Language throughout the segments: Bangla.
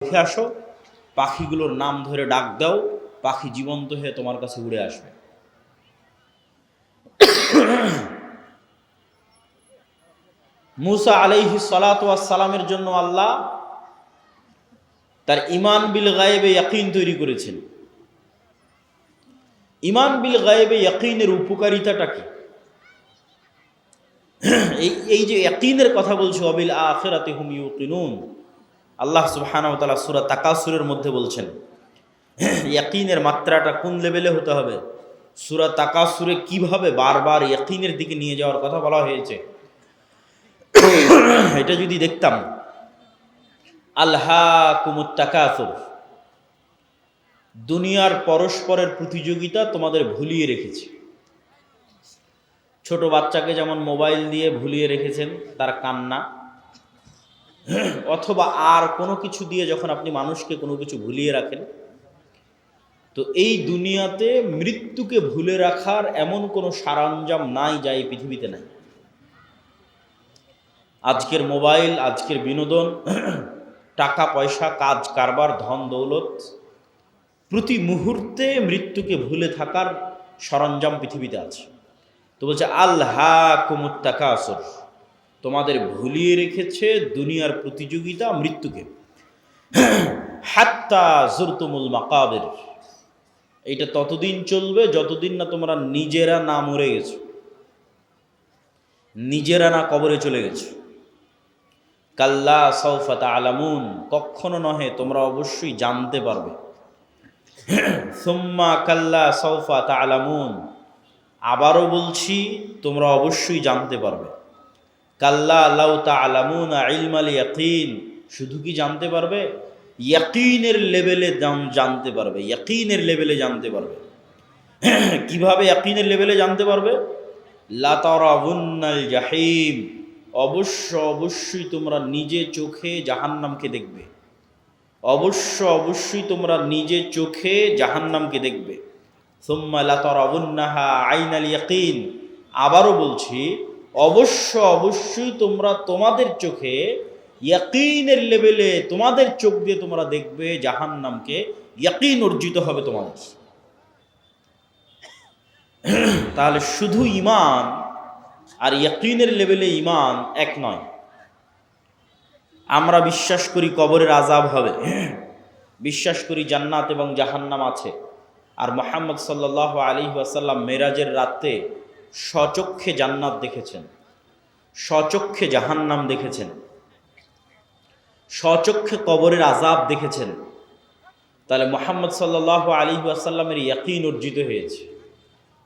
দেখে আসো, পাখিগুলোর নাম ধরে ডাক দাও, পাখি জীবন্ত হয়ে তোমার কাছে উড়ে আসবে। মুসা আলাইহিস সালাতু ওয়াস সালামের জন্য আল্লাহ তার ঈমান বিল গায়বে ইয়াকিন তৈরি করেছেন। ঈমান বিল গায়বে ইয়াকিনের উপকারিতাটা কি? এই যে ইয়াকিনের কথা বলছো, ওয়াবিল আখিরাতি হুম ইউকিনুন, আল্লাহ সুবহানাহু ওয়া তাআলা সূরা তাকাসুরের মধ্যে বলছেন ইয়াকিনের মাত্রাটা কোন লেভেলে হতে হবে। সূরা তাকাসুরে কিভাবে বারবার ইয়াকিনের দিকে নিয়ে যাওয়ার কথা বলা হয়েছে, এটা যদি দেখতাম। আলহাকুমুত তাকাসুর, দুনিয়ার পরস্পরের প্রতিযোগিতা তোমাদের ভুলিয়ে রেখেছে। ছোট বাচ্চাকে যেমন মোবাইল দিয়ে ভুলিয়ে রেখেছেন তার কান্না, অথবা আর কোনো কিছু দিয়ে যখন আপনি মানুষকে কোনো কিছু ভুলিয়ে রাখেন, তো এই দুনিয়াতে মৃত্যুকে ভুলে রাখার এমন কোনো সরঞ্জাম নাই যা এই পৃথিবীতে নাই। আজকের মোবাইল, আজকের বিনোদন, টাকা পয়সা, কাজ কারবার, ধন দৌলত, প্রতি মুহূর্তে মৃত্যুকে ভুলে থাকার সরঞ্জাম পৃথিবীতে আছে। তো বলছে আলহাকুমুত তাকাসুর, তোমাদের ভুলিয়ে রেখেছে দুনিয়ার প্রতিযোগিতা মৃত্যুকে। হাত্তা জুরতুমুল মাকাবির, এটা ততদিন চলবে যতদিন না তোমরা নিজেরা না মরে গেছো, নিজেরা না কবরে চলে গেছো। কাল্লা সাউফা তা'লামুন, কখনো নহে, তোমরা অবশ্যই জানতে পারবে। সুম্মা কাল্লা সাউফা তা'লামুন, আবারও বলছি তোমরা অবশ্যই জানতে পারবে। কাল্লা লাউ তা'লামুনা ইলমাল ইয়াকিন, শুধু কি জানতে পারবে, ইয়াকিনের লেভেলে জানতে পারবে, ইয়াকিনের লেভেলে জানতে পারবে। কিভাবে ইয়াকিনের লেভেলে জানতে পারবে? লা তারাউন্নাল জাহিম, অবশ্যই তোমরা নিজে চোখে জাহান্নামকে দেখবে। অবশ্যই তোমরা নিজে চোখে জাহান্নামকে দেখবে। সুম্মা লা তারাউন্নাহা আইনাল ইয়াকিন, আবারও বলছি অবশ্যই তোমরা তোমাদের চোখে ইয়াকিনের লেভেলে, তোমাদের চোখ দিয়ে তোমরা দেখবে জাহান্নামকে, ইয়াকিন অর্জিত হবে তোমাদের। তাহলে শুধু ঈমান আর ইয়াকিনের লেভেলে ঈমান এক নয়। আমরা বিশ্বাস করি কবরের আযাব হবে, বিশ্বাস করি জান্নাত এবং জাহান্নাম আছে, আর মুহাম্মদ সাল্লাল্লাহু আলাইহি ওয়াসাল্লাম মেরাজের রাতে স্বচক্ষে জান্নাত দেখেছেন, স্বচক্ষে জাহান্নাম দেখেছেন, স্বচক্ষে কবরের আযাব দেখেছেন। তাহলে মুহাম্মদ সাল্লাল্লাহু আলাইহি ওয়াসাল্লামের ইয়াকিন অর্জিত হয়েছে,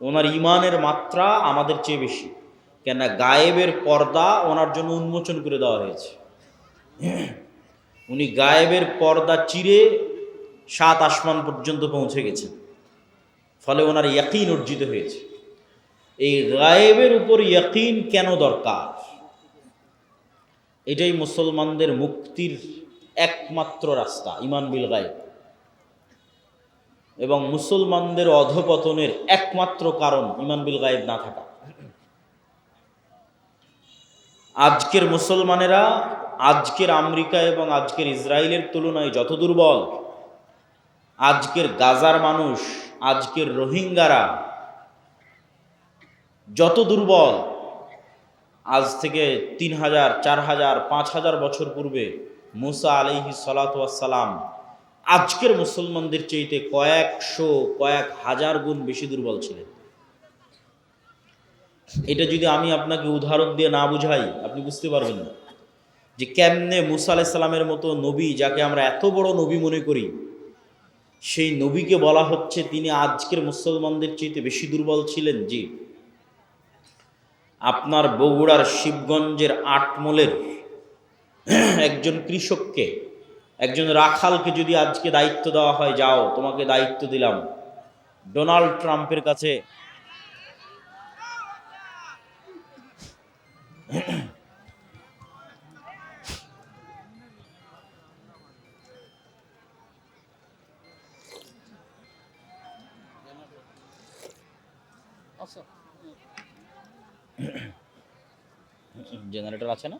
ওনার ঈমানের মাত্রা আমাদের চেয়ে বেশি। কেন? গায়েবের পর্দা ওনার জন্য উন্মোচন করে দেওয়া হয়েছে। উনি গায়েবের পর্দা চিরে 7 আসমান পর্যন্ত পৌঁছে গেছেন, ফলে ওনার ইয়াকিন অর্জিত হয়েছে। এই গায়েবের উপর ইয়াকিন কেন দরকার? এটাই মুসলমানদের মুক্তির একমাত্র রাস্তা, ঈমান বিল গায়েব, এবং মুসলমানদের অধপতনের একমাত্র কারণ ঈমান বিল গায়েব না থাকা। আজকের মুসলমানেরা আজকের আমেরিকা এবং আজকের ইসরায়েলের তুলনায় যত দুর্বল, আজকের গাজার মানুষ, আজকের রোহিঙ্গারা যত দুর্বল, আজ থেকে 3000, 4000, 5000 বছর পূর্বে মুসা আলাইহিস সালাতু ওয়াস সালাম আজকের মুসলমানদের চাইতে কয়েকশো, কয়েক হাজার গুণ বেশি দুর্বল ছিলেন। এটা যদি আমি আপনাকে উদাহরণ দিয়ে না বুঝাই, আপনি বুঝতে পারবেন না যে কেমনে মুসা আলাইহিস সালামের মতো নবী, যাকে আমরা এত বড় নবী মনে করি, সেই নবীকে বলা হচ্ছে তিনি আজকের মুসলমানদের চাইতে বেশি দুর্বল ছিলেন। জি, আপনার বগুড়ার শিবগঞ্জের আটমলের একজন কৃষককে, একজন রাখালকে যদি আজকে দায়িত্ব দেওয়া হয়, যাও তোমাকে দায়িত্ব দিলাম ডোনাল্ড ট্রাম্পের কাছে জেনারেটর আছে না,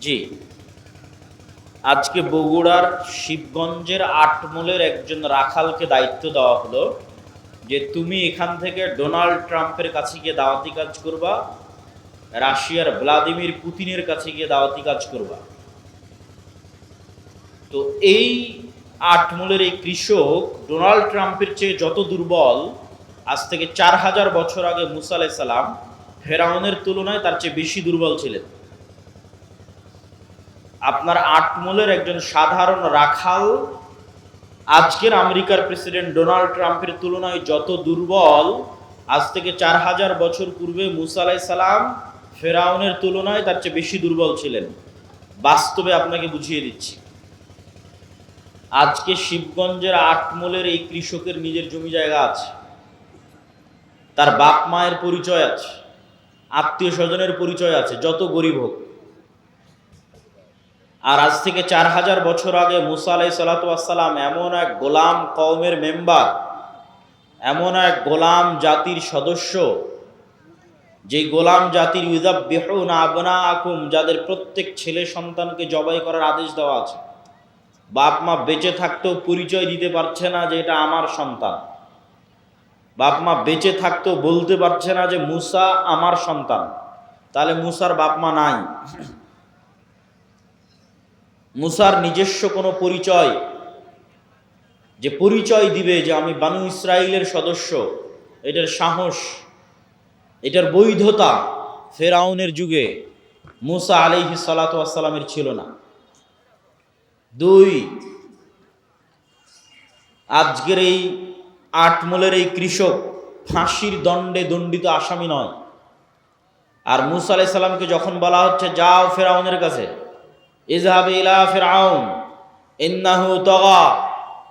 জি, আজকে বগুড়ার শিবগঞ্জের আটমূলের একজন রাখালকে দায়িত্ব দেওয়া হলো যে তুমি এখান থেকে ডোনাল্ড ট্রাম্পের কাছে গিয়ে দাওয়াতি কাজ করবা, রাশিয়ার ভ্লাদিমির পুতিনের কাছে গিয়ে দাওয়াতি কাজ করবা। তো এই আটমূলের এই কৃষক ডোনাল্ড ট্রাম্পের চেয়ে যত দুর্বল, আজ থেকে 4000 বছর আগে মুসা আলাইহিস সালাম ফেরাউনের তুলনায় তার চেয়ে বেশি দুর্বল ছিলেন। আপনার আটমূলের একজন সাধারণ রাখাল আজকের আমেরিকার প্রেসিডেন্ট ডোনাল্ড ট্রাম্পের তুলনায় যত দুর্বল, আজ থেকে 4000 বছর পূর্বে মুসা আলাইহিস সালাম ফেরাউনের তুলনায় তার চেয়ে বেশি দুর্বল ছিলেন। বাস্তবে আপনাকে বুঝিয়ে দিচ্ছি। আজকে শিবগঞ্জের আটমূলের এই কৃষকের নিজের জমি জায়গা আছে, তার বাপ মায়ের পরিচয় আছে, আত্মীয় স্বজনের পরিচয় আছে, যত গরিব হোক। আর আজ থেকে 4000 বছর আগে মুসা আলাইহিস সালাম এমন এক গোলাম কওমের মেম্বার, এমন এক গোলাম জাতির সদস্য, যে গোলাম জাতির ইউযাববিহুনা আবনাআকুম, যাদের প্রত্যেক ছেলে সন্তানকে জবাই করার আদেশ দেওয়া আছে। বাপ মা বেঁচে থাকতেও পরিচয় দিতে পারছে না যে এটা আমার সন্তান। বাপ মা বেঁচে থাকতেও বলতে পারছে না যে মুসা আমার সন্তান। তাহলে মুসার বাপ মা নাই, মুসার নিজস্ব কোনো পরিচয়, যে পরিচয় দিবে যে আমি বানু ইসরাইলের সদস্য, এটার সাহস, এটার বৈধতা ফেরাউনের যুগে মুসা আলাইহিস সালাতু ওয়াস সালামের ছিল না। 2, আজকের এই আটমূলের এই কৃষক ফাঁসির দণ্ডে দণ্ডিত আসামি নয়। আর মুসা আলাইহিস সালামকে যখন বলা হচ্ছে যাও ফেরাউনের কাছে, ইযহাব ইলা ফিরআউন ইন্নাহু তাগা,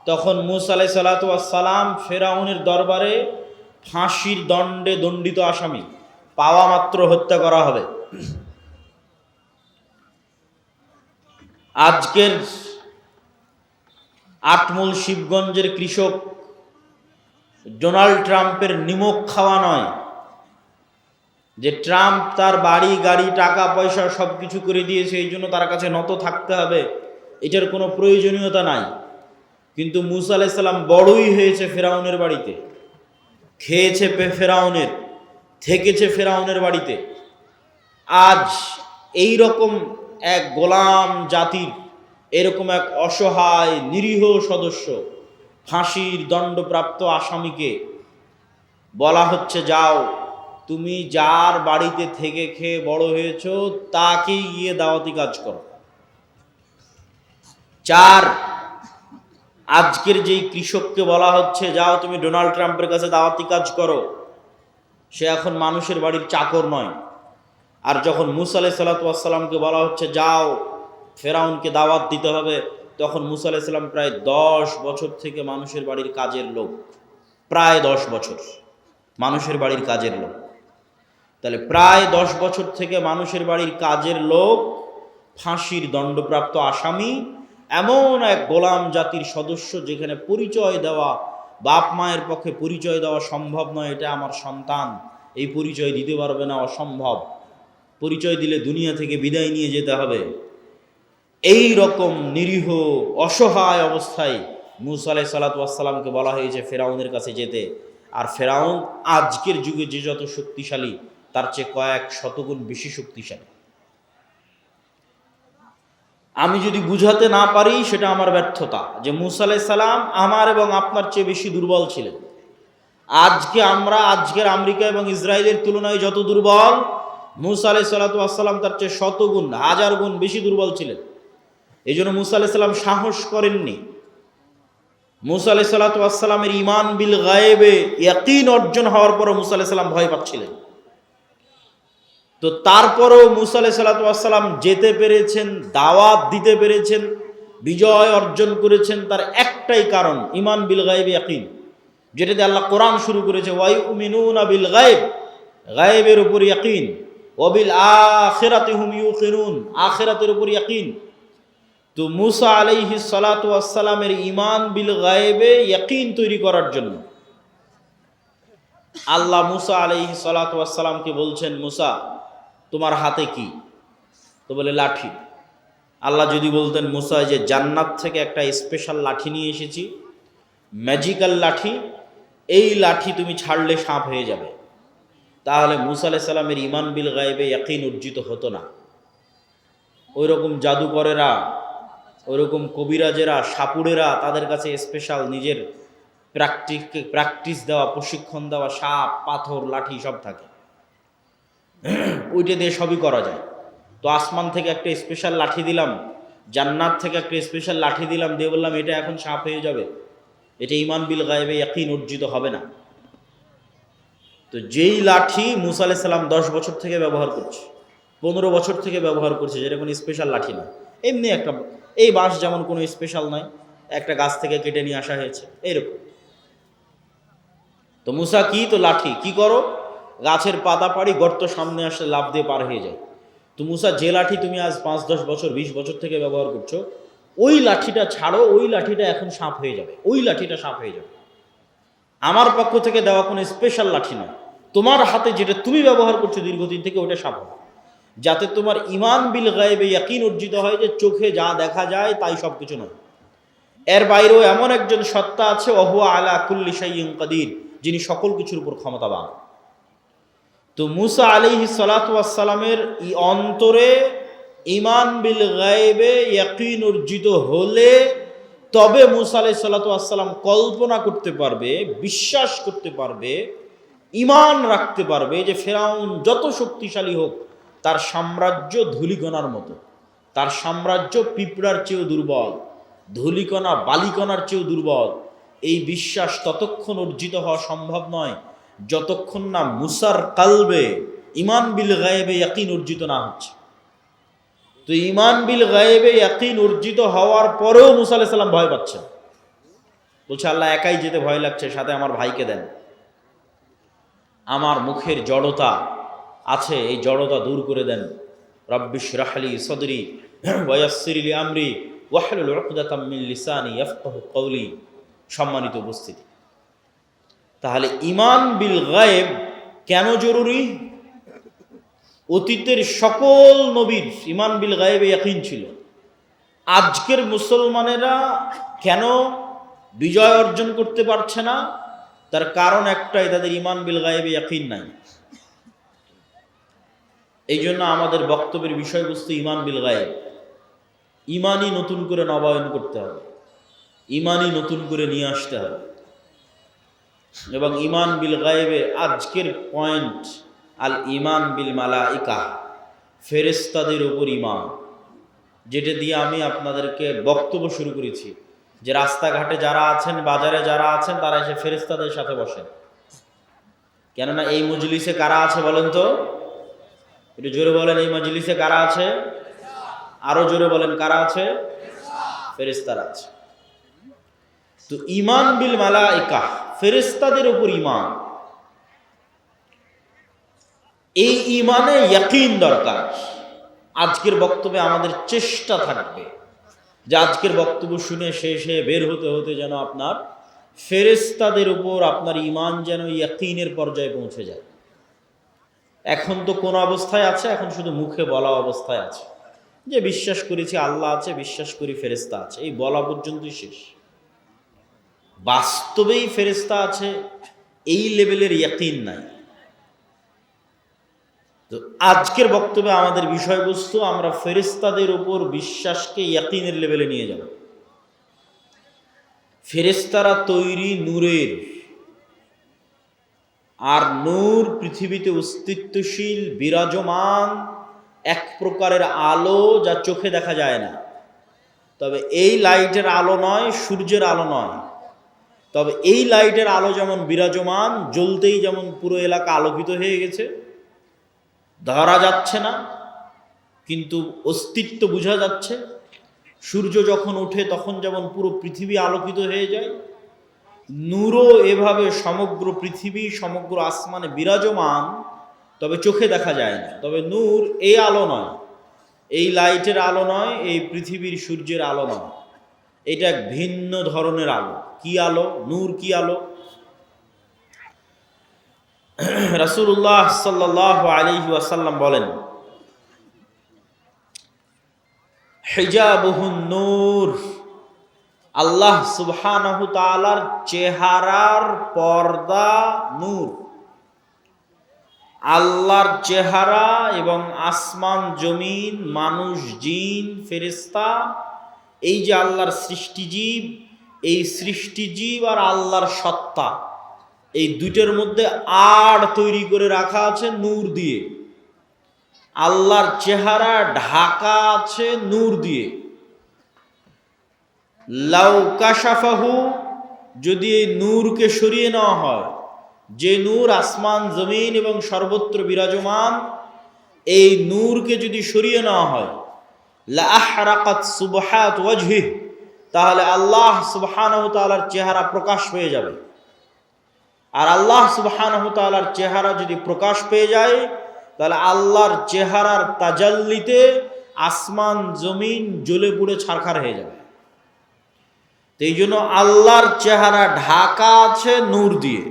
তখন মুসা আলাইহিস সালাতু ওয়াস সালাম ফেরাউনের দরবারে ফাঁসির দণ্ডে দণ্ডিত আসামি, পাওয়া মাত্র হত্যা করা হবে। আজকের আটমূল শিবগঞ্জের কৃষক ডোনাল্ড ট্রাম্পের নিমক খাওয়া নয়, যে ট্রাম্প তার বাড়ি গাড়ি টাকা পয়সা সব কিছু করে দিয়েছে এই জন্য তার কাছে নত থাকতে হবে, এটার কোনো প্রয়োজনীয়তা নাই। কিন্তু মুসা আলাইহিস সালাম বড়ই হয়েছে ফেরাউনের বাড়িতে, খেয়েছে ফেরাউনের, থেকেছে ফেরাউনের বাড়িতে। আজ এই রকম এক গোলাম জাতির এরকম এক অসহায় নিরীহ সদস্য, ফাঁসির দণ্ডপ্রাপ্ত আসামিকে বলা হচ্ছে যাও তুমি যার বাড়িতে থেকে খেয়ে বড় হয়েছ তাকেই গিয়ে দাওয়াতি কাজ করো। 4, আজকের যেই কৃষককে বলা হচ্ছে যাও তুমি ডোনাল্ড ট্রাম্পের কাছে দাওয়াতি কাজ করো, সে এখন মানুষের বাড়ির চাকর নয়। আর যখন মুসা আলাইহিস সালামকে বলা হচ্ছে যাও ফেরাউনকে দাওয়াত দিতে হবে, তখন মুসা আলাইহিস সালাম প্রায় 10 বছর থেকে মানুষের বাড়ির কাজের লোক, প্রায় 10 বছর মানুষের বাড়ির কাজের লোক। তাহলে প্রায় 10 বছর থেকে মানুষের বাড়ির কাজের লোক, ফাঁসির দণ্ডপ্রাপ্ত আসামি, এমন এক গোলাম জাতির সদস্য যেখানে পরিচয় দেওয়া, বাপ মায়ের পক্ষে পরিচয় দেওয়া সম্ভব নয়, এটা আমার সন্তান, এই পরিচয় দিতে পারবে না, অসম্ভব, পরিচয় দিলে দুনিয়া থেকে বিদায় নিয়ে যেতে হবে। এই রকম নিরীহ অসহায় অবস্থায় মুসা আলাইহিস সালামকে বলা হয়েছে ফেরাউনের কাছে যেতে। আর ফেরাউন আজকের যুগে যে যত শক্তিশালী, তার চেয়ে কয়েক শতগুণ বেশি শক্তিশালী। আমি যদি বুঝাতে না পারি সেটা আমার ব্যর্থতা, যে মুসা আলাইহিস সালাম আমার এবং আপনার চেয়ে বেশি দুর্বল ছিলেন। আজকে আমরা আজকের আমেরিকা এবং ইসরায়েলের তুলনায় যত দুর্বল, মুসা আলাইহিস সালাম তার চেয়ে শতগুণ, 1000 গুণ বেশি দুর্বল ছিলেন। এই জন্য মুসা আলাইহিস সালাম সাহস করেননি। মুসা আলাইহিস সালামের ঈমান বিল গায়েবে ইয়াকিন অর্জন হওয়ার পরও মুসা আলাইহিস সালাম ভয় পাচ্ছিলেন। তো তারপরেও মুসা আলাইহিস সালাম যেতে পেরেছেন, দাওয়াত দিতে পেরেছেন, বিজয় অর্জন করেছেন, তার একটাই কারণ ঈমান বিল গায়েবে ইয়াকিন, যেটা দিয়ে আল্লাহ কোরআন শুরু করেছে, ওয়ায়ুমিনুনা বিল গায়েব, গায়েবের উপর ইয়াকিন, ওয়া বিল আখিরাতি হুম ইউকিনুন, আখিরাতের উপর ইয়াকিন। তো মুসা আলাইহিস সালামের ঈমান বিল গায়েবে ইয়াকিন তৈরি করার জন্য আল্লাহ মুসা আলাইহিস সালাতু ওয়াস সালামকে বলছেন, মুসা তোমার হাতে কি? তো বলে লাঠি। আল্লাহ যদি বলতেন, মুসা যে জান্নাত থেকে একটা স্পেশাল লাঠি নিয়ে এসেছি, ম্যাজিক্যাল লাঠি, এই লাঠি তুমি ছাড়লে সাপ হয়ে যাবে, তাহলে মুসা আলাইহিস সালামের ঈমান বিল গায়বে ইয়াকিন অর্জিত হতো না। ওই রকম জাদুকরেরা, ওই রকম কবিরাজেরা, সাপুড়েরা, তাদের কাছে স্পেশাল নিজের প্র্যাকটিস দেওয়া, প্রশিক্ষণ দেওয়া সাপ, পাথর, লাঠি সব থাকে, ওইটা দিয়ে সবই করা যায়। তো আসমান থেকে একটা স্পেশাল লাঠি দিলাম, জান্নাত থেকে একটা স্পেশাল লাঠি দিলাম, দিয়ে বললাম এটা এখন সাপ হয়ে যাবে, এটা ঈমান বিল গায়বে ইয়াকিন অর্জিত হবে না। তো যেই লাঠি মুসা আলাইহিস সালাম 10 বছর থেকে ব্যবহার করছে, 15 বছর থেকে ব্যবহার করছে, যেটা কোনো স্পেশাল লাঠি না, এমনি একটা, এই বাঁশ যেমন কোনো স্পেশাল নয়, একটা গাছ থেকে কেটে নিয়ে আসা হয়েছে, এইরকম। তো মুসা কি? তো লাঠি। কি করো? গাছের পাতা পাড়ি, গর্ত সামনে আসলে লাফ দিয়ে পার হয়ে যায়। তো মুসা, যে লাঠি তুমি আজ 5-10 বছর 20 বছর থেকে ব্যবহার করছো, ওই লাঠিটা ছাড়ো, ওই লাঠিটা এখন সাপ হয়ে যাবে, ওই লাঠিটা সাপ হয়ে যাবে। আমার পক্ষ থেকে দেওয়া কোনো স্পেশাল লাঠি নয়, তোমার হাতে যেটা তুমি ব্যবহার করছো দীর্ঘদিন থেকে, ওটা সাপ হবে, যাতে তোমার ঈমান বিল গায়বে ইয়াকিন অর্জিত হয় যে চোখে যা দেখা যায় তাই সব কিছু নয়, এর বাইরেও এমন একজন সত্তা আছে, ওহুয়া আলা কুল্লি শাইইন কাদির, যিনি সকল কিছুর উপর ক্ষমতাবান। তো মুসা আলাইহিস সালাতু ওয়াস সালামের অন্তরে ঈমান বিল গায়বে ইয়াকিন অর্জিত হলে তবে মুসা আলাইহিস সালাতু ওয়াস সালাম কল্পনা করতে পারবে, বিশ্বাস করতে পারবে, ঈমান রাখতে পারবে যে ফেরাউন যত শক্তিশালী হোক, তার সাম্রাজ্য ধূলিকণার মতো, তার সাম্রাজ্য পিঁপড়ার চেয়েও দুর্বল, ধূলিকণা বালিকণার চেয়েও দুর্বল। এই বিশ্বাস ততক্ষণ অর্জিত হওয়া সম্ভব নয় যতক্ষণ না মুসার কালবে ঈমান বিল গায়বে ইয়াকিন অর্জিত না হচ্ছে। তো ঈমান বিল গায়বে ইয়াকিন অর্জিত হওয়ার পরেও মুসা আলাইহিস সালাম ভয় পাচ্ছেন, বলছে আল্লাহ একাই যেতে ভয় লাগছে, সাথে আমার ভাইকে দেন, আমার মুখের জড়তা আছে, এই জড়তা দূর করে দেন। রব্বিশ রাহলি সদরি ওয়া ইয়াসসির লি আমরি ওয়াহলুল উকদাতাম মিন লিসানি ইয়াফকাহু কওলি। সম্মানিত উপস্থিতি, তাহলে ঈমান বিল গায়ব কেন জরুরি? অতীতের সকল নবীর ঈমান বিল গায়বে ইয়াকিন ছিল। আজকের মুসলমানেরা কেন বিজয় অর্জন করতে পারছে না? তার কারণ একটাই, তাদের ঈমান বিল গায়বে ইয়াকিন নাই। এই জন্য আমাদের বক্তব্যের বিষয়বস্তু ঈমান বিল গায়ব। ঈমানই নতুন করে নবায়ন করতে হবে, ঈমানই নতুন করে নিয়ে আসতে হবে। এবং ঈমান বিল গায়বে আজকের পয়েন্ট, আল ঈমান বিল মালাইকা, ফেরেশতাদের উপর ঈমান, যেটা দিয়ে আমি আপনাদেরকে বক্তব্য শুরু করেছি, যে রাস্তাঘাটে যারা আছেন, বাজারে যারা আছেন, তারা এসে ফেরেশতাদের সাথে বসেন। কেননা এই মজলিসে কারা আছে বলেন তো? একটু জোরে বলেন, এই মজলিসে কারা আছে? আরো জোরে বলেন, কারা আছে? ফেরেশতারা আছে। তো ঈমান বিল মালাইকা, ফেরেশতাদের উপর ঈমান, এই ঈমানে ইয়াকিন দরকার। আজকের বক্তব্যে আমাদের চেষ্টা থাকবে যে আজকের বক্তব্য শুনে শেষে বের হতে হতে যেন আপনার ফেরেশতাদের উপর আপনার ঈমান যেন ইয়াকিনের পর্যায়ে পৌঁছে যায়। এখন তো কোন অবস্থায় আছে? এখন শুধু মুখে বলা অবস্থায় আছে, যে বিশ্বাস করেছি আল্লাহ আছে, বিশ্বাস করি ফেরেশতা আছে, এই বলা পর্যন্তই শেষ। বাস্তবেই ফেরেশতা আছে এই লেভেলের ইয়াকিন নাই। তো আজকের বক্তব্যে আমাদের বিষয়বস্তু, আমরা ফেরেশতাদের উপর বিশ্বাসকে ইয়াকিনের লেভেলে নিয়ে যাব। ফেরেশতারা তৈরি নূরের, আর নূর পৃথিবীতে অস্তিত্বশীল বিরাজমান এক প্রকারের আলো, যা চোখে দেখা যায় না। তবে এই লাইটের আলো নয়, সূর্যের আলো নয়, তবে এই লাইটের আলো যেমন বিরাজমান, জ্বলতেই যেমন পুরো এলাকা আলোকিত হয়ে গেছে, ধরা যাচ্ছে না কিন্তু অস্তিত্ব বোঝা যাচ্ছে। সূর্য যখন ওঠে তখন যেমন পুরো পৃথিবী আলোকিত হয়ে যায়, নূরও এভাবে সমগ্র পৃথিবী, সমগ্র আসমানে বিরাজমান, তবে চোখে দেখা যায় না। তবে নূর এই আলো নয়, এই লাইটের আলো নয়, এই পৃথিবীর সূর্যের আলো নয়, এটা এক ভিন্ন ধরনের আলো। কি আলো? নূর কি আলো? রাসূলুল্লাহ সাল্লাল্লাহু আলাইহি ওয়াসাল্লাম বলেন, হিজাবুহুন নূর, আল্লাহ সুবহানাহু তাআলার চেহারার পর্দা নূর। আল্লাহর চেহারা এবং আসমান জমিন, মানুষ, জিন, ফেরেশতা, এই যে আল্লাহর সৃষ্টিজীব, এই সৃষ্টিজীব আর আল্লাহর সত্তা, এই দুইটার মধ্যে আড় তৈরি করে রাখা আছে নূর দিয়ে। আল্লাহর চেহারা ঢাকা আছে নূর দিয়ে। লাউ কাশাফাহু, যদি এই নূরকে সরিয়ে নেওয়া হয়, যে নূর আসমান জমিন এবং সর্বত্র বিরাজমান, এই নূরকে যদি সরিয়ে নেওয়া হয়, লা আহরাকাত সুবহাত ওয়াজহিহি, তাহলে আল্লাহ সুবহানাহু তাআলার চেহারা প্রকাশ পেয়ে যাবে। আর আল্লাহ সুবহানাহু তাআলার চেহারা যদি প্রকাশ পেয়ে যায়, তাহলে আল্লাহর চেহারার তাজাল্লিতে আসমান জমিন জ্বলে পুড়ে ছারখার হয়ে যাবে। এই জন্য আল্লাহর চেহারা ঢাকা আছে নূর দিয়ে।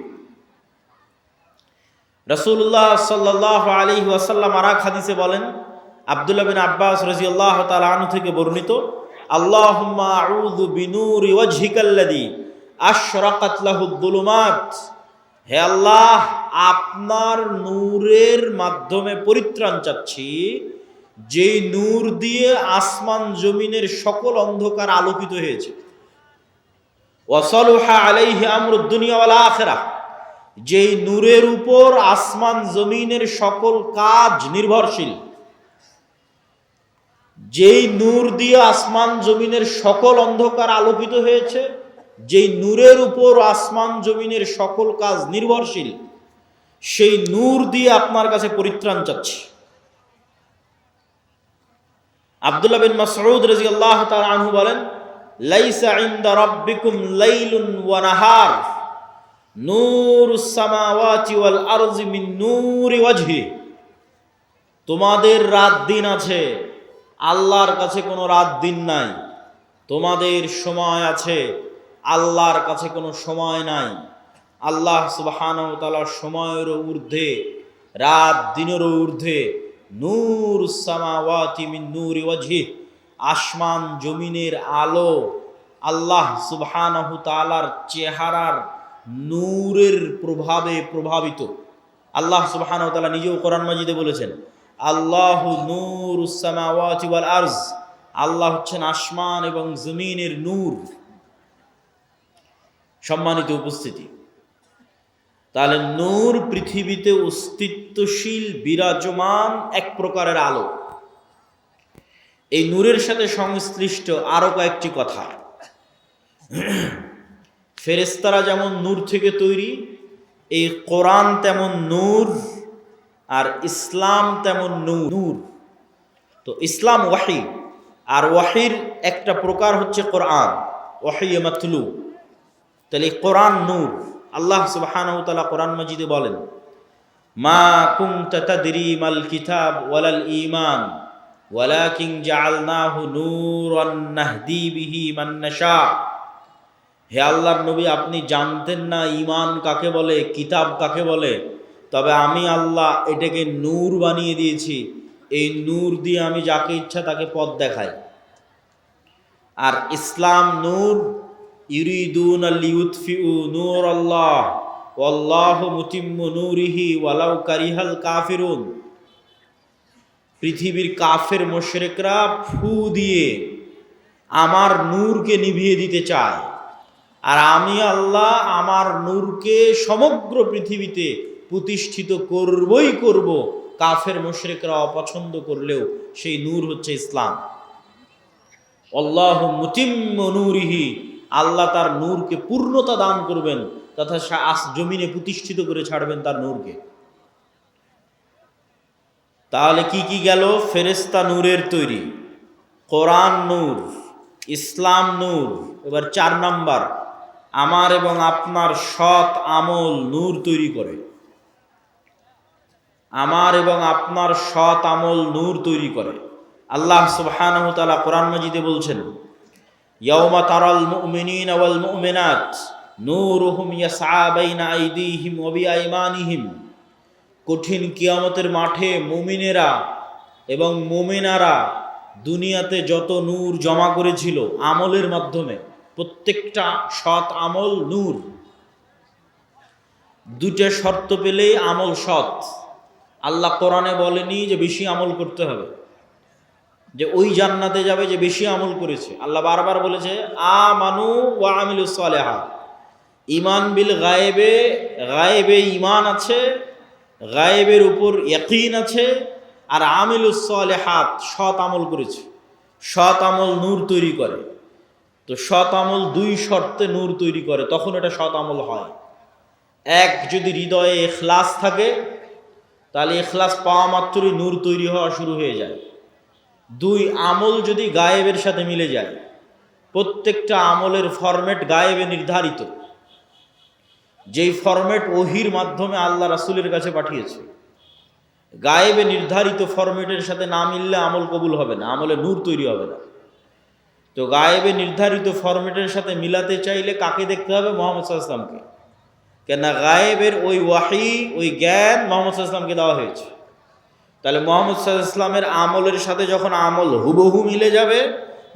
রাসূলুল্লাহ সাল্লাল্লাহু আলাইহি ওয়াসাল্লাম আর এক হাদিসে বলেন, আব্দুল্লাহ বিন আব্বাস রাদিয়াল্লাহু তাআলা আনহু থেকে বর্ণিত, আল্লাহুম্মা আউযু বিনূরি ওয়াজহিকাল্লাযী আশরাকাত লাহুদ যুলুমাত, হে আল্লাহ, আপনার নূরের মাধ্যমে পরিত্রাণ চাচ্ছি, যেই নূর দিয়ে আসমান জমিনের সকল অন্ধকার আলোকিত হয়েছে। ওয়াসালুহা আলাইহি আমরুদ দুনিয়া ওয়াল আখিরাহ, যেই নূরের উপর আসমান জমিনের সকল কাজ নির্ভরশীল। যেই নূর দিয়ে আসমান জমিনের সকল অন্ধকার আলোকিত হয়েছে, যেই নূরের উপর আসমান জমিনের সকল কাজ নির্ভরশীল, সেই নূর দিয়ে আপনার কাছে পরিত্রাণ চাচ্ছি। আব্দুল্লাহ বিন মাসউদ রাদিয়াল্লাহু তাআলা আনহু বলেন, লাইসা ইনদা রাব্বিকুম লাইলুন ওয়া নাহার নূরুস সামাওয়াতি ওয়াল আরজি মিন নূরি ওয়াজহি, তোমাদের রাত দিন আছে, আল্লাহর কাছে কোনো রাত দিন নাই। তোমাদের সময় আছে, আল্লাহর কাছে কোনো সময় নাই। আল্লাহ সুবহানাহু ওয়া তাআলা সময়েরও ঊর্ধ্বে, রাত দিনেরও ঊর্ধ্বে। নূরুস সামাওয়াতি মিন নূরি ওয়াজহি, আসমান জমিনের আলো আল্লাহ সুবহানাহু তাআলার চেহারার নূরের প্রভাবে প্রভাবিত। আল্লাহ সুবহানাহু ওয়া তাআলা নিজেও কোরআন মাজিদে বলেছেন, আল্লাহু নূরুস সামাওয়াতি ওয়াল আরজ, আল্লাহ হচ্ছেন আসমান এবং জমিনের নূর। সম্মানিত উপস্থিতি, তাহলে নূর পৃথিবীতে অস্তিত্বশীল বিরাজমান এক প্রকারের আলো। এই নূরের সাথে সংশ্লিষ্ট আরো কয়েকটি কথা। ফেরেশতারা যেমন নূর থেকে তৈরি, এই কোরআন তেমন নূর, আর ইসলাম তেমন নূর। তো ইসলাম ওয়াহি, আর ওয়াহির একটা প্রকার হচ্ছে কোরআন, ওয়াহি মাতলু। তাহলে কোরআন নূর। আল্লাহ সুবহানাহু ওয়া তাআলা কোরআন মাজিদে বলেন, মা কুনতা তাদরি মাল কিতাব ওয়ালাল ঈমান ওয়ালাকিন জাআলনাহু নূরান নাহদি বিহি মান নাশা। হে আল্লাহর নবী, আপনি জানতেন না ঈমান কাকে বলে, কিতাব কাকে বলে, তবে আমি আল্লাহ এটাকে নূর বানিয়ে দিয়েছি। এই নূর দিয়ে আমি যাকে ইচ্ছা তাকে পথ দেখাই। আর ইসলাম নূর, ইউরিদুনা লিইউতফিউ নূরাল্লাহ ওয়াল্লাহু মুতিম্মু নূরিহি ওয়ালাউ কারিহাল কাফিরুন। পৃথিবীর কাফের মুশরিকরা ফু দিয়ে আমার নূরকে নিভিয়ে দিতে চায়, আর আমি আল্লাহ আমার নূরকে সমগ্র পৃথিবীতে প্রতিষ্ঠিত করবই করব। কাফের মুশরিকরা অপছন্দ করলেও সেই নূর হচ্ছে ইসলাম। আল্লাহু মুতিম্মু নূরিহি, আল্লাহ তার নূরকে পূর্ণতা দান করবেন তথা জমিনে প্রতিষ্ঠিত করে ছাড়বেন তার নূরকে। তাহলে কি কি গেল? ফেরেশতা নূরের তৈরি, কোরআন নূর, ইসলাম নূর। এবার 4 নাম্বার, আমার এবং আপনার সৎ আমল নূর তৈরি করে। আমার এবং আপনার সৎ আমল নূর তৈরি করে। আল্লাহ সুবহানাহু ওয়া তাআলা কোরআন মাজিদে বলছেন, ইয়াউমা তারাল মুমিনিনা ওয়াল মুমিনাত নূরুহুম ইয়াসআ বাইনা আইদিহিম ওয়া বিআইমানিহিম কঠিন কিয়ামতের মাঠে মুমিনেরা এবং মুমিনারা দুনিয়াতে যত নূর জমা করেছিল আমলের মাধ্যমে, প্রত্যেকটা সৎ আমল নূর। দুটো শর্ত পেলেই আমল সৎ। আল্লাহ কোরআনে বলেনি যে বেশি আমল করতে হবে, যে ওই জান্নাতে যাবে যে বেশি আমল করেছে। আল্লাহ বারবার বলেছে আমানু ওয়া আমিলুস সালিহাত, ঈমান বিল গায়েবে, গায়েবে ঈমান আছে, গায়েবের উপর ইয়াকিন আছে, আর আমিলুস সালিহাত সৎ আমল করেছে। সৎ আমল নূর তৈরি করে। তো সৎ আমল দুই শর্তে নূর তৈরি করে, তখন এটা সৎ আমল হয়। এক, যদি হৃদয়ে ইখলাস থাকে, তাহলে ইখলাস পাওয়া মাত্রই নূর তৈরি হওয়া শুরু হয়ে যায়। দুই, আমল যদি গায়েবের সাথে মিলে যায়, প্রত্যেকটা আমলের ফরম্যাট গায়েবে নির্ধারিত, যেই ফরম্যাট ওহির মাধ্যমে আল্লাহ রাসূলের কাছে পাঠিয়েছে, গায়েবে নির্ধারিত ফরম্যাটের সাথে না মিললে আমল কবুল হবে না, আমলে নূর তৈরি হবে না। তো গায়েবে নির্ধারিত ফরম্যাটের সাথে মিলাতে চাইলে কাকে দেখতে হবে? মুহাম্মদ সাল্লাল্লাহু আলাইহি ওয়াসাল্লামকে। কেননা গায়েবের ওই ওয়াহি, ওই জ্ঞান মুহাম্মদ সাল্লাল্লাহু আলাইহি ওয়াসাল্লামকে দেওয়া হয়েছে। তাহলে মুহাম্মদ সাল্লাল্লাহু আলাইহি ওয়াসাল্লামের আমলের সাথে যখন আমল হুবহু মিলে যাবে,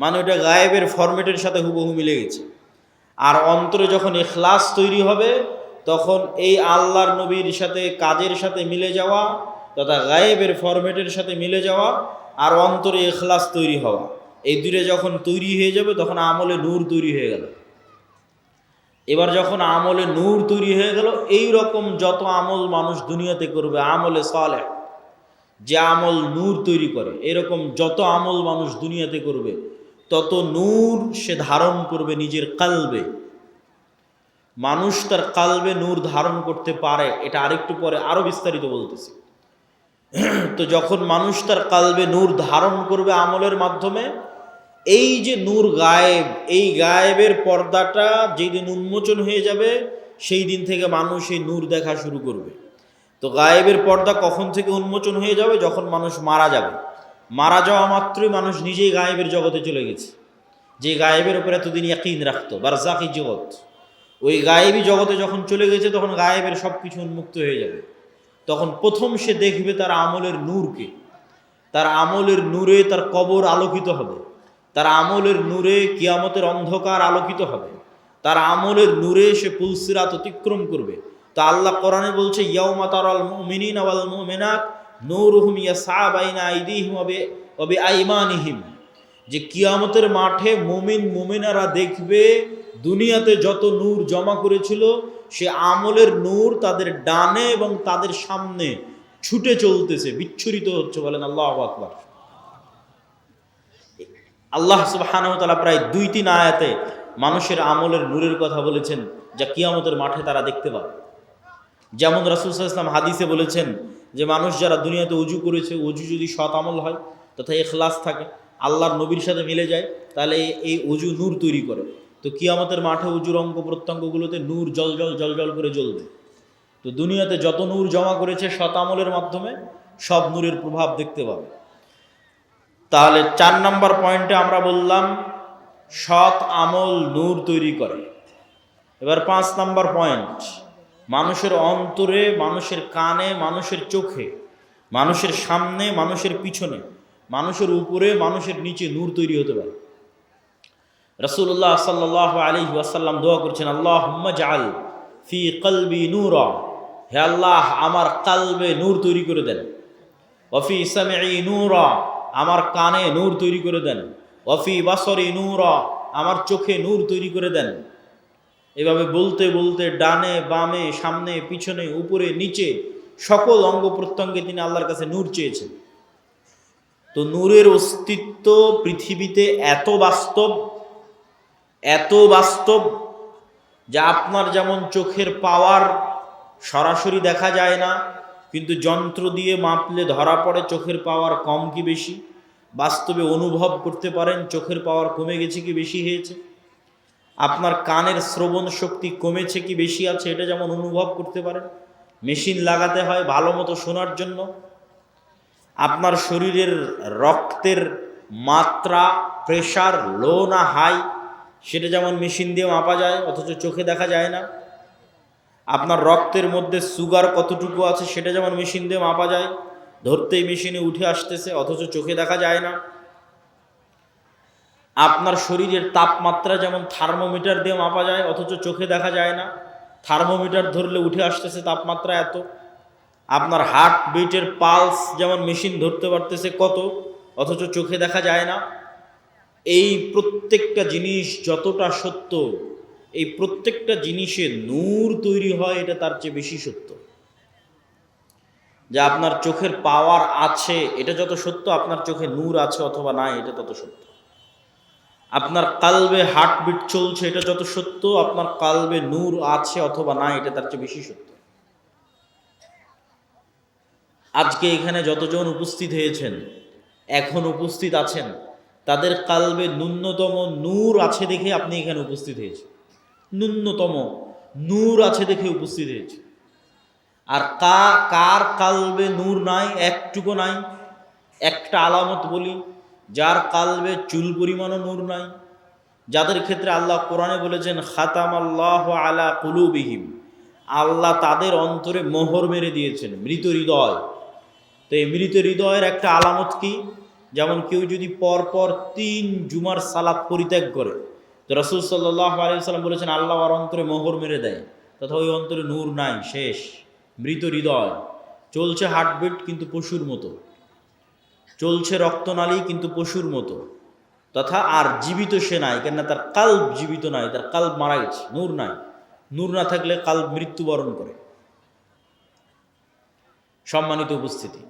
মানে ওটা গায়েবের ফরম্যাটের সাথে হুবহু মিলে গেছে। আর অন্তরে যখন ইখলাস তৈরি হবে, তখন এই আল্লাহর নবীর সাথে কাজের সাথে মিলে যাওয়া তথা গায়েবের ফরম্যাটের সাথে মিলে যাওয়া আর অন্তরে ইখলাস তৈরি হওয়া, এই দুটো যখন তৈরি হয়ে যাবে তখন আমলে নূর তৈরি হয়ে গেল। এবার যখন আমলে নূর তৈরি হয়ে গেল, এই রকম যত আমল মানুষ দুনিয়াতে করবে, আমলে সালেহ, যে আমল নূর তৈরি করে, এরকম যত আমল মানুষ দুনিয়াতে করবে তত নূর সে ধারণ করবে নিজের কালবে। মানুষ তার কালবে নূর ধারণ করতে পারে, এটা আরেকটু পরে আরো বিস্তারিত বলতেছি। তো যখন মানুষ তার কালবে নূর ধারণ করবে আমলের মাধ্যমে, এই যে নূর গায়েব, এই গায়েবের পর্দাটা যেই দিন উন্মোচন হয়ে যাবে, সেই দিন থেকে মানুষ এই নূর দেখা শুরু করবে। তো গায়েবের পর্দা কখন থেকে উন্মোচন হয়ে যাবে? যখন মানুষ মারা যাবে। মারা যাওয়া মাত্রই মানুষ নিজেই গায়েবের জগতে চলে গেছে। যে গায়েবের উপরে এতদিন ইয়াকিন রাখতো, বারজাকি জগৎ, ওই গায়েবী জগতে যখন চলে গেছে, তখন গায়েবের সব কিছু উন্মুক্ত হয়ে যাবে। তখন প্রথম সে দেখবে তার আমলের নূরকে। তার আমলের নূরে তার কবর আলোকিত হবে, তার আমলের নূরে কিয়ামতের অন্ধকার আলোকিত হবে, তার আমলের নূরে সে পুলসিরাত অতিক্রম করবে। তা আল্লাহ কোরআনে বলছে ইয়াউমা তারাল মুমিনিনা ওয়াল মুমিনাত নূরুহুম ইয়াসআ বাইনা আইদিহিম ওয়া বিআইমানিহিম, যে কিয়ামতের মাঠে মুমিন মুমিনারা দেখবে দুনিয়াতে যত নূর জমা করেছিল, সে আমলের নূর তাদের ডানে এবং তাদের সামনে ছুটে চলতেছে, বিচ্ছুরিত হচ্ছে। বলেন আল্লাহু আকবার। আল্লাহ সুবহানাহু ওয়া তাআলা প্রায় 2-3 আয়াতে মানুষের আমলের নূরের কথা বলেছেন, যা কিয়ামতের মাঠে তারা দেখতে পাবে। যেমন রাসূল সাল্লাল্লাহু আলাইহি ওয়াসাল্লাম হাদিসে বলেছেন যে মানুষ যারা দুনিয়াতে উজু করেছে, উজু যদি সৎ আমল হয় তথা ইখলাস থাকে, আল্লাহর নবীর সাথে মিলে যায়, তাহলে এই উজু নূর তৈরি করে। তো কিয়ামতের মাঠে উজুর অঙ্গ প্রত্যঙ্গগুলোতে নূর জলজল জলজল করে জ্বলবে। তো দুনিয়াতে যত নূর জমা করেছে সৎ আমলের মাধ্যমে, সব নূরের প্রভাব দেখতে পাবে। তাহলে 4 নম্বর পয়েন্টে আমরা বললাম সৎ আমল নূর তৈরি করে। এবার 5 নম্বর পয়েন্ট, মানুষের অন্তরে, মানুষের কানে, মানুষের চোখে, মানুষের সামনে, মানুষের পিছনে, মানুষের উপরে, মানুষের নিচে নূর তৈরি হতে পারে। রাসূলুল্লাহ সাল্লাল্লাহু আলাইহি ওয়াসাল্লাম দোয়া করছেন, আল্লাহুম্মা জাআল ফি কলবি নূরা, হে আল্লাহ আমার কালবে নূর তৈরি করে দেন। ওয়া ফি সামঈ নূরা, আমার কানে নূর তৈরি করে দেন। ওয়া ফি বাসরি নূরা, আমার চোখে নূর তৈরি করে দেন। এভাবে বলতে বলতে ডানে বামে, সামনে পিছনে, উপরে নিচে সকল অঙ্গ প্রত্যঙ্গে তিনি আল্লাহর কাছে নূর চেয়েছেন। তো নূরের অস্তিত্ব পৃথিবীতে এত বাস্তব, এত বাস্তব, যা আপনার যেমন চোখের পাওয়ার সরাসরি দেখা যায় না, কিন্তু যন্ত্র দিয়ে মাপলে ধরা পড়ে চোখের পাওয়ার কম কি বেশি। বাস্তবে অনুভব করতে পারেন চোখের পাওয়ার কমে গেছে কি বেশি হয়েছে। আপনার কানের শ্রবণ শক্তি কমেছে কি বেশি আছে, এটা যেমন অনুভব করতে পারেন। মেশিন লাগাতে হয় ভালো মতো শোনার জন্য। আপনার শরীরের রক্তের মাত্রা, প্রেশার লো না হাই, সেটা যেমন মেশিন দিয়ে মাপা যায়, অথচ চোখে দেখা যায় না। আপনার রক্তের মধ্যে সুগার কতটুকু আছে সেটা যেমন মেশিন দিয়ে মাপা যায়, ধরতেই মেশিনে উঠে আসতেছে, অথচ চোখে দেখা যায় না। আপনার শরীরের তাপমাত্রা যেমন থার্মোমিটার দিয়ে মাপা যায়, অথচ চোখে দেখা যায় না, থার্মোমিটার ধরলে উঠে আসতেছে তাপমাত্রা এত। আপনার হার্ট বিটের পালস যেমন মেশিন ধরতে পারতেছে কত, অথচ চোখে দেখা যায় না। এই প্রত্যেকটা জিনিস যতটা সত্য, এই প্রত্যেকটা জিনিসে নূর তৈরি হয়, এটা তার চেয়ে বেশি সত্য। যে আপনার চোখের পাওয়ার আছে এটা যত সত্য, আপনার চোখে নূর আছে অথবা নাই এটা তত সত্য। আপনার কালবে হার্টবিট চলছে এটা যত সত্য, আপনার কালবে নূর আছে অথবা নাই এটা তার চেয়ে বেশি সত্য। আজকে এখানে যতজন উপস্থিত হয়েছেন, এখন উপস্থিত আছেন, তাদের কালবে ন্যূনতম নূর আছে দেখে আপনি এখানে উপস্থিত হয়েছেন। ন্যূনতম নূর আছে দেখে উপস্থিত হয়েছে। আর কার কালবে নূর নাই, একটুকু নাই? একটা আলামত বলি, যার কালবে চুল পরিমাণও নূর নাই, যাদের ক্ষেত্রে আল্লাহ কোরআনে বলেছেন খাতামাল্লাহু আলা কুলুবিহিম, আল্লাহ তাদের অন্তরে মোহর মেরে দিয়েছেন, মৃত হৃদয়। তো এই মৃত হৃদয়ের একটা আলামত কি? যেমন কেউ যদি পরপর 3 জুমার সালাত পরিত্যাগ করে, তো রাসূল সাল্লাল্লাহু আলাইহি ওয়াসাল্লাম বলেছেন আল্লাহ আর অন্তরে মোহর মেরে দেয়, তথা ওই অন্তরে নূর নাই, শেষ, মৃত হৃদয়। চলছে হার্টবিট কিন্তু পশুর মতো, চলছে রক্তনালী কিন্তু পশুর মতো, তথা আর জীবিত সে নাই, কেননা তার কাল্ব জীবিত নাই, তার কাল্ব মারা গেছে, নূর নাই। নূর না থাকলে কাল্ব মৃত্যুবরণ করে। সম্মানিত উপস্থিতি,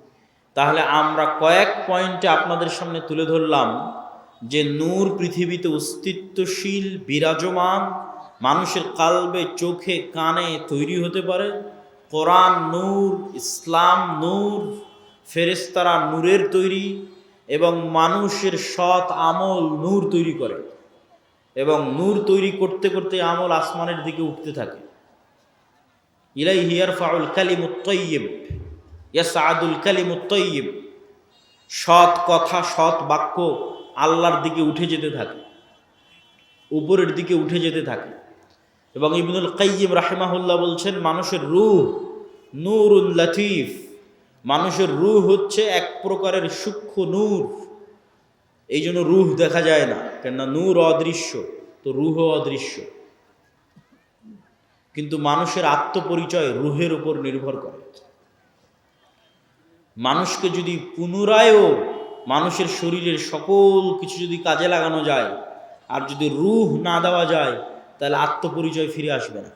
তাহলে আমরা কয়েক পয়েন্টে আপনাদের সামনে তুলে ধরলাম যে নূর পৃথিবীতে অস্তিত্বশীল, বিরাজমান, মানুষের কালবে, চোখে, কানে তৈরি হতে পারে। কোরআন নূর, ইসলাম নূর, ফেরেশতারা নূরের তৈরি, এবং মানুষের সৎ আমল নূর তৈরি করে, এবং নূর তৈরি করতে করতে আমল আসমানের দিকে উঠতে থাকে। ইলাইহি ইয়ারফাউল কালিমুত তাইয়্যিব ইয়াসআদুল কালিমুত তাইয়্যিব, সৎ কথা, সৎ বাক্য আল্লাহর দিকে উঠে যেতে থাকে, উপরের দিকে উঠে যেতে থাকে। এবং ইবনুল কাইয়্যিম রাহিমাহুল্লাহ বলছেন মানুষের রূহ নূরুল লাতীফ, মানুষের রূহ হচ্ছে এক প্রকারের সূক্ষ্ম নূর। এই জন্য রূহ দেখা যায় না, কেননা নূর অদৃশ্য, তো রূহও অদৃশ্য। কিন্তু মানুষের আত্মপরিচয় রূহের উপর নির্ভর করে। মানুষকে যদি পুনরায়ও মানুষের শরীরের সকল কিছু যদি কাজে লাগানো যায়, আর যদি রূহ না দেওয়া যায়, তাহলে আত্মপরিচয় ফিরে আসবে না।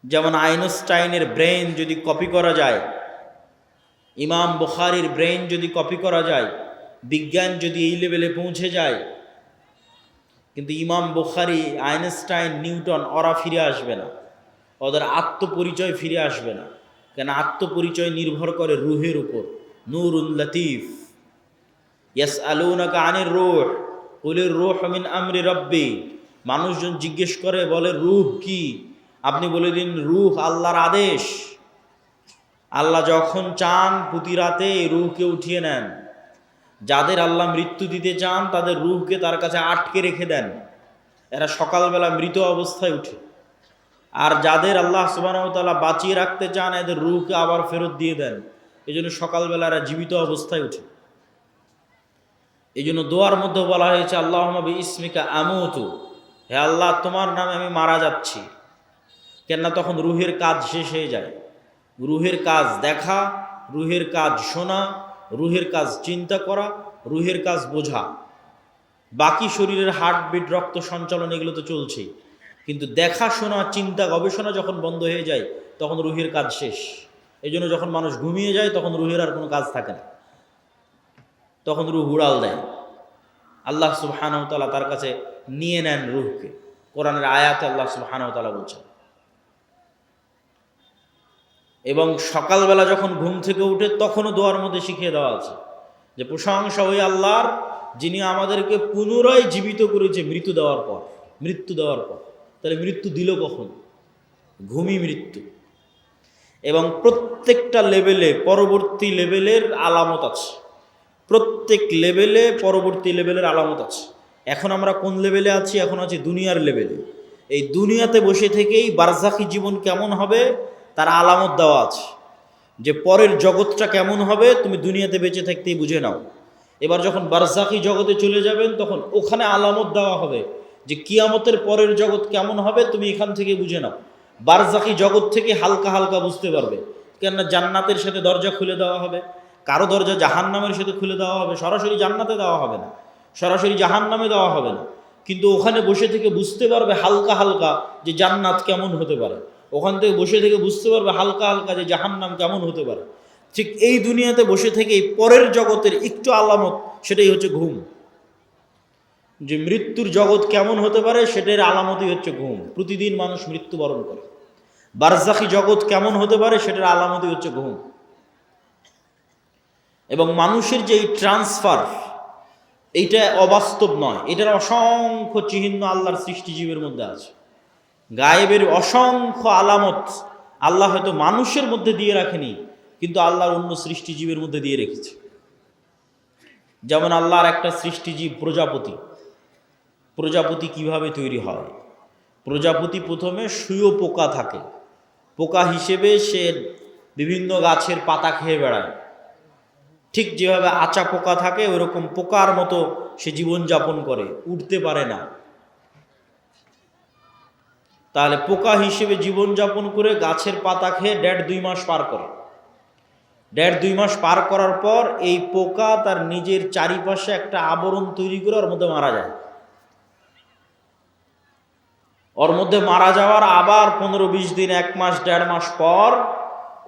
যেমন আইনস্টাইনের ব্রেন যদি কপি করা যায়, ইমাম বুখারীর ব্রেন যদি কপি করা যায়, বিজ্ঞান যদি এই লেভেলে পৌঁছে যায়, কিন্তু ইমাম বুখারী, আইনস্টাইন, নিউটন ওরা ফিরে আসবে না, ওদের আত্মপরিচয় ফিরে আসবে না। কেন? আত্মপরিচয় নির্ভর করে রূহের উপর। নূরুল লাতীফ। ইয়াসআলুনাকা আনির রূহ কুলির রূহু মিন আমরি রাব্বি, মানুষজন জিজ্ঞেস করে, বলে রূহ কি? আপনি বলে দিন রূহ আল্লাহর আদেশ। আল্লাহ যখন চান প্রতি রাতে রূহকে উঠিয়ে নেন। যাদের আল্লাহ মৃত্যু দিতে চান তাদের রূহকে তার কাছে আটকে রেখে দেন, এরা সকালবেলা মৃত অবস্থায় উঠে। আর যাদের আল্লাহ সুবহানাহু ওয়া তাআলা বাঁচিয়ে রাখতে চান, এদের রূহকে আবার ফেরত দিয়ে দেন। এই জন্য সকালবেলা এরা জীবিত অবস্থায় উঠে। এই জন্য দোয়ার মধ্যে বলা হয়েছে আল্লাহুম্মা বিইসমিকা আমুতু, হে আল্লাহ তোমার নামে আমি মারা যাচ্ছি। কেননা তখন রূহের কাজ শেষ হয়ে যায়। রূহের কাজ দেখা, রূহের কাজ শোনা, রূহের কাজ চিন্তা করা, রূহের কাজ বোঝা। বাকি শরীরের হার্টবিট, রক্ত সঞ্চালন এগুলো তো চলছেই, কিন্তু দেখা, শোনা, চিন্তা, গবেষণা যখন বন্ধ হয়ে যায় তখন রূহের কাজ শেষ। এই জন্য যখন মানুষ ঘুমিয়ে যায় তখন রূহের আর কোনো কাজ থাকে না, তখন রূহ উড়াল দেয়। আল্লাহ সুবহানাহু ওয়া তাআলা তার কাছে নিয়ে নেন রূহকে। কোরআনের আয়াতে আল্লাহ সুবহানাহু ওয়া তাআলা বলছেন। এবং সকালবেলা যখন ঘুম থেকে উঠে তখনও দোয়ার মধ্যে শিখিয়ে দেওয়া আছে যে প্রশংসা ওই আল্লাহর, যিনি আমাদেরকে পুনরায় জীবিত করেছে মৃত্যু দেওয়ার পর। তাহলে মৃত্যু দিল কখন? ঘুমই মৃত্যু। এবং প্রত্যেকটা লেভেলে পরবর্তী লেভেলের আলামত আছে, প্রত্যেক লেভেলে পরবর্তী লেভেলের আলামত আছে। এখন আমরা কোন লেভেলে আছি? এখন আছি দুনিয়ার লেভেলে। এই দুনিয়াতে বসে থেকেই বারজাখি জীবন কেমন হবে তার আলামত দেওয়া আছে, যে পরের জগৎটা কেমন হবে তুমি দুনিয়াতে বেঁচে থাকতেই বুঝে নাও। এবার যখন বারজাখি জগতে চলে যাবেন তখন ওখানে আলামত দেওয়া হবে যে কিয়ামতের পরের জগৎ কেমন হবে তুমি এখান থেকে বুঝে নাও। বারজাখি জগৎ থেকে হালকা হালকা বুঝতে পারবে, কেননা জান্নাতের সাথে দরজা খুলে দেওয়া হবে, কারো দরজা জাহান্নামের সাথে খুলে দেওয়া হবে, সরাসরি জান্নাতে দেওয়া হবে না, সরাসরি জাহান্নামে দেওয়া হবে না, কিন্তু ওখানে বসে থেকে বুঝতে পারবে হালকা হালকা যে জান্নাত কেমন হতে পারে, ওখান থেকে বসে থেকে বুঝতে পারবে হালকা হালকা যে জাহান্নাম কেমন হতে পারে। ঠিক এই দুনিয়াতে বসে থেকে এই পরের জগতের একটু আলামত, সেটাই হচ্ছে ঘুম। যে মৃত্যুর জগৎ কেমন হতে পারে সেটার আলামতই হচ্ছে ঘুম। প্রতিদিন মানুষ মৃত্যুবরণ করে। বারজাখি জগৎ কেমন হতে পারে সেটার আলামতই হচ্ছে ঘুম। এবং মানুষের যে এই ট্রান্সফার, এইটা অবাস্তব নয়, এটার অসংখ্য চিহ্ন আল্লাহর সৃষ্টিজীবের মধ্যে আছে। গায়েবের অসংখ্য আলামত আল্লাহ হয়তো মানুষের মধ্যে দিয়ে রাখেনি, কিন্তু আল্লাহর অন্য সৃষ্টিজীবের মধ্যে দিয়ে রেখেছে। যেমন আল্লাহর একটা সৃষ্টিজীব প্রজাপতি। প্রজাপতি কিভাবে তৈরি হয়? প্রজাপতি প্রথমে শুঁয়ো পোকা থাকে, পোকা হিসেবে সে বিভিন্ন গাছের পাতা খেয়ে বেড়ায়। ঠিক যেভাবে আচা পোকা থাকে ওইরকম পোকার মতো সে জীবনযাপন করে, উঠতে পারে না। তাহলে পোকা হিসেবে জীবনযাপন করে গাছের পাতা খেয়ে 1.5-2 মাস পার করে। 1.5-2 মাস পার করার পর এই পোকা তার নিজের চারিপাশে একটা আবরণ তৈরি করে ওর মধ্যে মারা যায়। ওর মধ্যে মারা যাওয়ার আবার 15-20 দিন, 1 মাস 1.5 মাস পর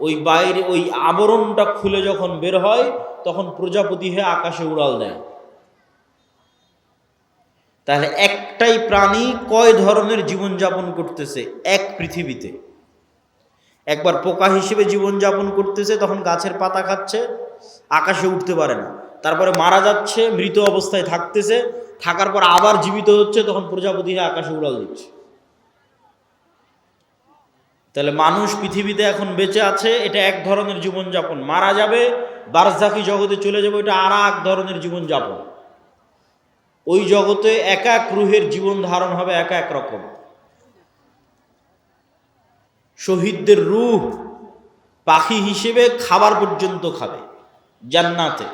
ওই বাইরে ওই আবরণটা খুলে যখন বের হয় তখন প্রজাপতি হয়ে আকাশে উড়াল দেয়। তাহলে একটাই প্রাণী কয় ধরনের জীবনযাপন করতেছে এক পৃথিবীতে? একবার পোকা হিসেবে জীবনযাপন করতেছে, তখন গাছের পাতা খাচ্ছে, আকাশে উঠতে পারে না, তারপরে মারা যাচ্ছে, মৃত অবস্থায় থাকতেছে, থাকার পর আবার জীবিত হচ্ছে, তখন প্রজাপতি হয়ে আকাশে উড়াল দিচ্ছে। তাহলে মানুষ পৃথিবীতে এখন বেঁচে আছে, এটা এক ধরনের জীবনযাপন। মারা যাবে, বারজাখি জগতে চলে যাবে, এটা আর এক ধরনের জীবনযাপন। ওই জগতে এক এক রুহের জীবন ধারণ হবে এক এক রকম। শহীদদের রূহ পাখি হিসেবে খাবার পর্যন্ত খাবে জান্নাতে।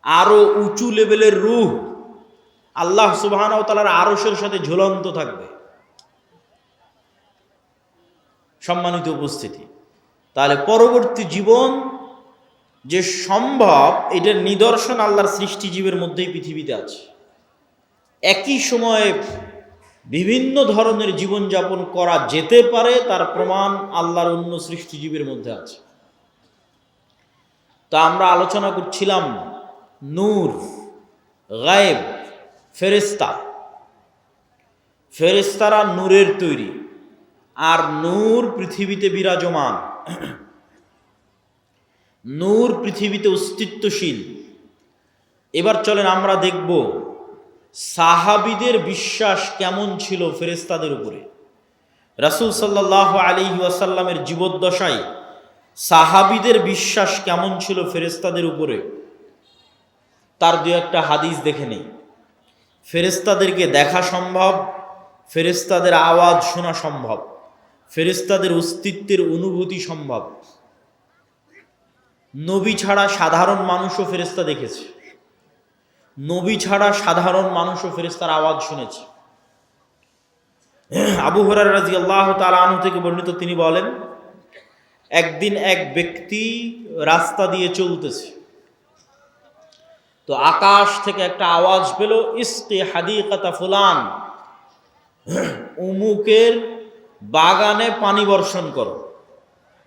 আরো উঁচু লেভেলের রূহ আল্লাহ সুবহানাহু ওয়া তাআলার আরশের সাথে ঝুলন্ত থাকবে। সম্মানিত উপস্থিতি, তাহলে পরবর্তী জীবন যে সম্ভব, এটার নিদর্শন আল্লাহর সৃষ্টিজীবের মধ্যেই পৃথিবীতে আছে। একই সময়ে বিভিন্ন ধরনের জীবনযাপন করা যেতে পারে, তার প্রমাণ আল্লাহর অন্য সৃষ্টিজীবের মধ্যে আছে। তা আমরা আলোচনা করছিলাম নূর, গায়েব, ফেরেশতা। ফেরেশতারা নূরের তৈরি, আর নূর পৃথিবীতে বিরাজমান। নূর পৃথিবীতে অস্তিত্বশীল। এবার চলেন আমরা দেখব সাহাবীদের বিশ্বাস কেমন ছিল ফেরেশতাদের উপরে। রাসূল সাল্লাল্লাহু আলাইহি ওয়াসাল্লামের জীবদ্দশায় সাহাবীদের বিশ্বাস কেমন ছিল ফেরেশতাদের উপরে, তার দু একটা হাদিস দেখে নেই। ফেরেশতাদেরকে দেখা সম্ভব, ফেরেশতাদের আওয়াজ শোনা সম্ভব, ফেরেশতাদের অস্তিত্বের অনুভূতি সম্ভব। নবী ছাড়া সাধারণ মানুষও ফেরেশতা দেখেছে, নবী ছাড়া সাধারণ মানুষও ফেরেশতার আওয়াজ শুনেছে। আবু হুরায়রা রাদিয়াল্লাহু তাআলা আনহু থেকে বর্ণিত, তিনি বলেন, একদিন এক ব্যক্তি রাস্তা দিয়ে চলতেছে, তো আকাশ থেকে একটা আওয়াজ পেল, ইসকি হাদিকাতা ফুলান, উমুকের বাগানে পানি বর্ষণ করো।